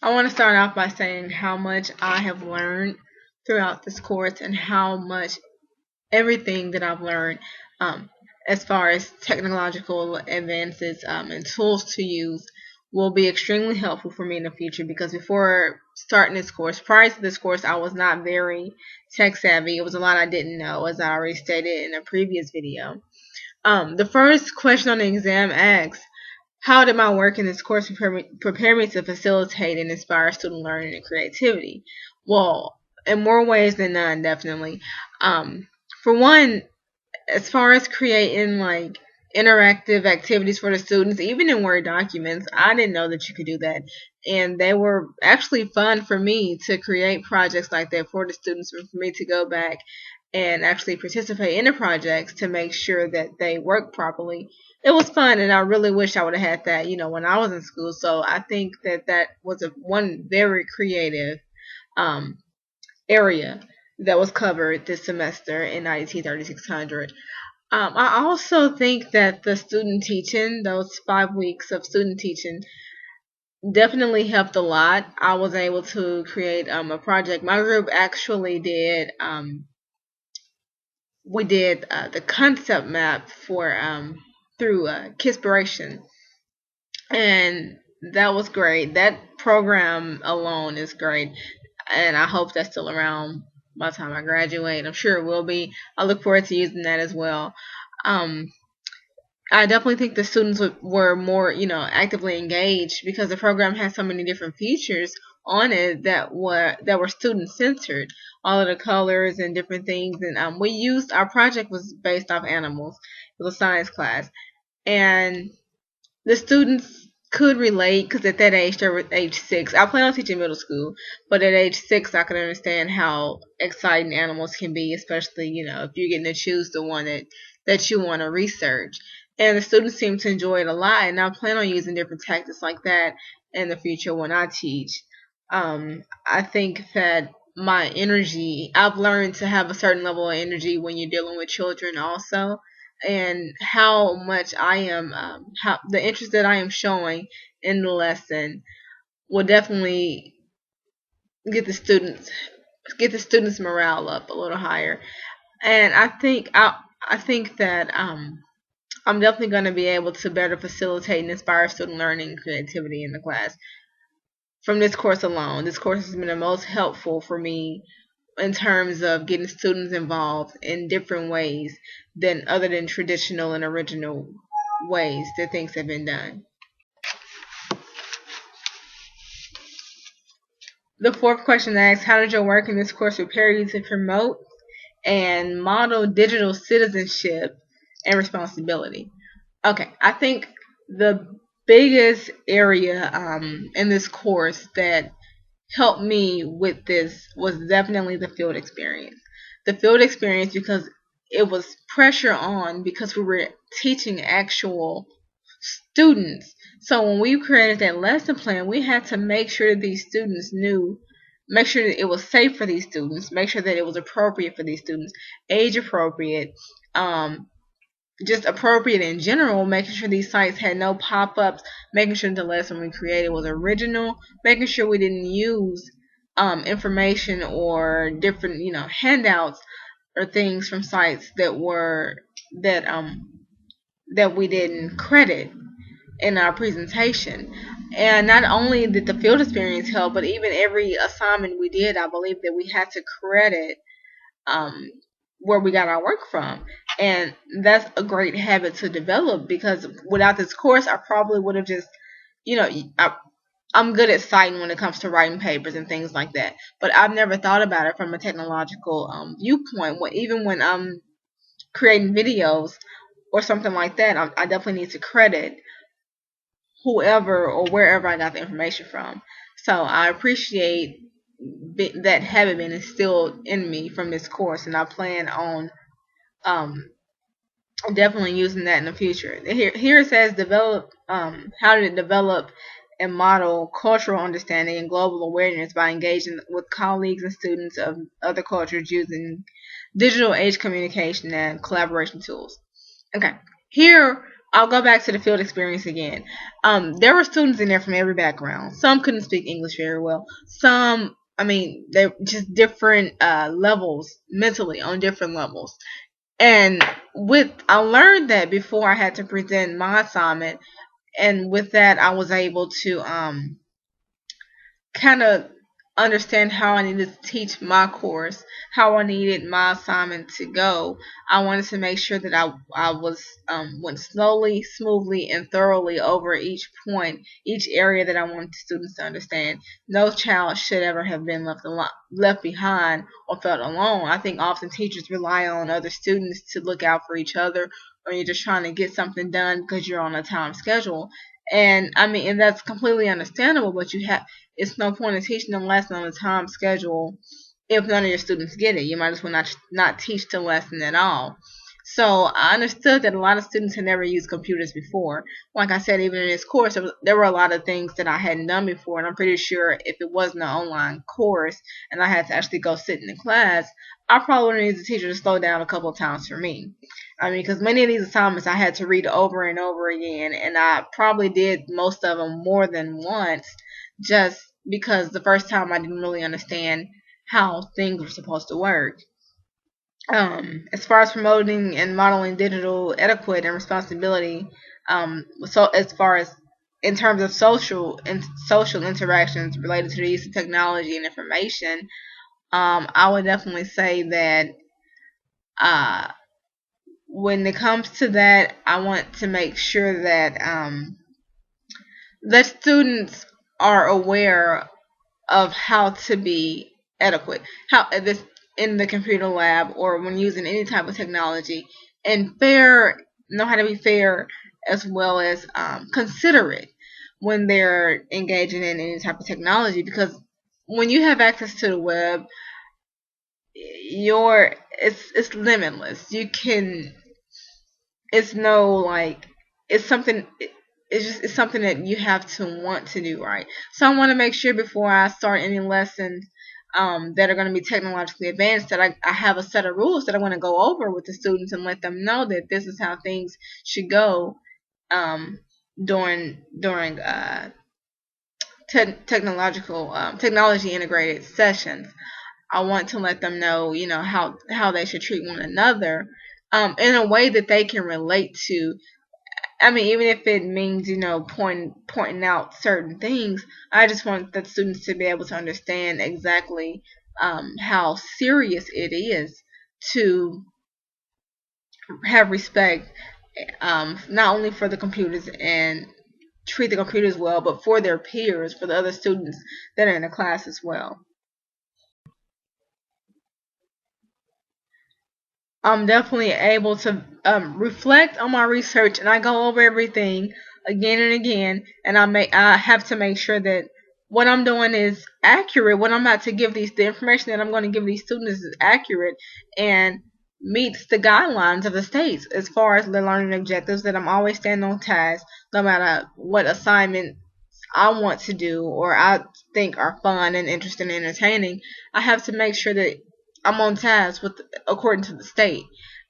I want to start off by saying how much I have learned throughout this course and how much everything that I've learned um, as far as technological advances and tools to use will be extremely helpful for me in the future because before starting this course, prior to this course, I was not very tech savvy. It was a lot I didn't know, as I already stated in a previous video. The first question on the exam asks, how did my work in this course prepare me to facilitate and inspire student learning and creativity? Well, in more ways than none, definitely. For one, as far as creating like interactive activities for the students, even in Word documents, I didn't know that you could do that. And they were actually fun for me to create projects like that for the students and for me to go back and actually participate in the projects to make sure that they work properly. It was fun, and I really wish I would have had that, when I was in school. So I think that that was one very creative um, area that was covered this semester in IDT 3600. I also think that the student teaching, those 5 weeks of student teaching, definitely helped a lot. I was able to create a project. My group actually did. We did the concept map for through Kispiration, and that was great. That program alone is great, and I hope that's still around by the time I graduate. I'm sure it will be. I look forward to using that as well. Um, I definitely think the students were more, actively engaged because the program has so many different features on it that were student centered. All of the colors and different things, and we used our project was based off animals. It was a science class, and the students could relate because at that age, they were age 6. I plan on teaching middle school, but at age 6, I can understand how exciting animals can be, especially if you're getting to choose the one that you want to research. And the students seem to enjoy it a lot, and I plan on using different tactics like that in the future when I teach. I think that my energy, I've learned to have a certain level of energy when you're dealing with children also, and how much I am, how the interest that I am showing in the lesson will definitely get the students get the students' morale up a little higher. And I think that I'm definitely going to be able to better facilitate and inspire student learning and creativity in the class from this course alone. This course has been the most helpful for me in terms of getting students involved in different ways than other than traditional and original ways that things have been done. The fourth question asks, how did your work in this course prepare you to promote and model digital citizenship and responsibility? Okay, I think the biggest area in this course that helped me with this was definitely the field experience. The field experience because it was pressure on because we were teaching actual students. So when we created that lesson plan, we had to make sure that these students knew, make sure that it was safe for these students, make sure that it was appropriate for these students, age appropriate, um, just appropriate in general, making sure these sites had no pop-ups, making sure the lesson we created was original, making sure we didn't use information or different, handouts or things from sites that we didn't credit in our presentation. And not only did the field experience help, but even every assignment we did, I believe that we had to credit um, where we got our work from. And that's a great habit to develop because without this course, I probably would have just, you know, I, I'm good at citing when it comes to writing papers and things like that. But I've never thought about it from a technological viewpoint. Even when I'm creating videos or something like that, I definitely need to credit whoever or wherever I got the information from. So I appreciate that habit being instilled in me from this course, and I plan on um, definitely using that in the future. Here it says develop. How to develop and model cultural understanding and global awareness by engaging with colleagues and students of other cultures using digital age communication and collaboration tools. Okay, here I'll go back to the field experience again. There were students in there from every background. Some couldn't speak English very well. Some, I mean, they're just different levels mentally, on different levels. And I learned that before I had to present my assignment, and with that, I was able to kind of understand how I needed to teach my course, how I needed my assignment to go. I wanted to make sure that I was went slowly, smoothly, and thoroughly over each point, each area that I wanted students to understand. No child should ever have been left behind or felt alone. I think often teachers rely on other students to look out for each other, or you're just trying to get something done because you're on a time schedule. And I mean, and that's completely understandable, but it's no point in teaching them lesson on a time schedule if none of your students get it. You might as well not teach the lesson at all. So I understood that a lot of students had never used computers before. Like I said, even in this course, there were a lot of things that I hadn't done before, and I'm pretty sure if it wasn't an online course and I had to actually go sit in the class, I probably would have needed the teacher to slow down a couple of times for me. I mean, because many of these assignments I had to read over and over again, and I probably did most of them more than once, just because the first time I didn't really understand how things were supposed to work. As far as promoting and modeling digital etiquette and responsibility, so as far as in terms of social interactions related to the use of technology and information, I would definitely say that uh, when it comes to that, I want to make sure that students are aware of how to be adequate, how this in the computer lab or when using any type of technology, and know how to be fair as well as considerate when they're engaging in any type of technology. Because when you have access to the web, it's limitless. You can it's no like it's something it's something that you have to want to do right. So I want to make sure before I start any lessons that are going to be technologically advanced that I have a set of rules that I want to go over with the students and let them know that this is how things should go um, during technology integrated sessions. I want to let them know, how they should treat one another in a way that they can relate to. I mean, even if it means, pointing out certain things, I just want the students to be able to understand exactly how serious it is to have respect, not only for the computers and treat the computers well, but for their peers, for the other students that are in the class as well. I'm definitely able to reflect on my research, and I go over everything again and again, and I have to make sure that what I'm doing is accurate. What I'm about to give the information that I'm going to give these students is accurate and meets the guidelines of the states as far as the learning objectives. That I'm always staying on task, no matter what assignment I want to do or I think are fun and interesting and entertaining. I have to make sure that I'm on task with according to the state.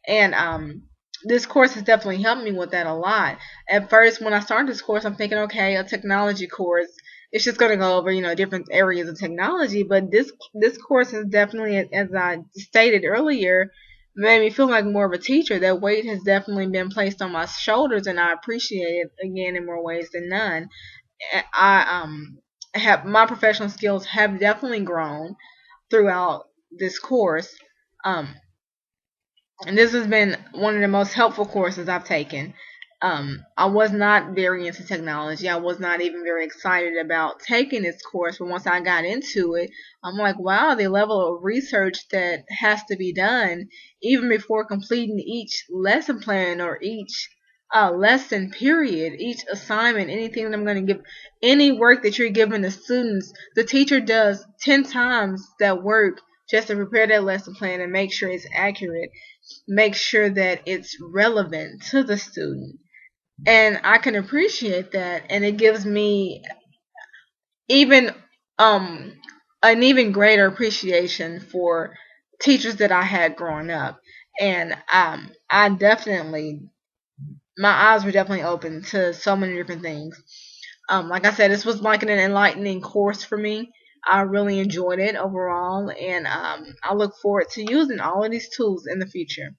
And this course has definitely helped me with that a lot. At first, when I started this course, I'm thinking, okay, a technology course. It's just going to go over, different areas of technology. But this course has definitely, as I stated earlier, made me feel like more of a teacher. That weight has definitely been placed on my shoulders, and I appreciate it again in more ways than none. I have my professional skills have definitely grown throughout this course. Um, and this has been one of the most helpful courses I've taken. I was not very into technology. I was not even very excited about taking this course. But once I got into it, I'm like, wow, the level of research that has to be done even before completing each lesson plan or each lesson period, each assignment, anything that I'm going to give, any work that you're giving the students, the teacher does 10 times that work just to prepare that lesson plan and make sure it's accurate, make sure that it's relevant to the student. And I can appreciate that, and it gives me even um an even greater appreciation for teachers that I had growing up. And I definitely my eyes were definitely open to so many different things. Like I said, this was like an enlightening course for me. I really enjoyed it overall, and I look forward to using all of these tools in the future.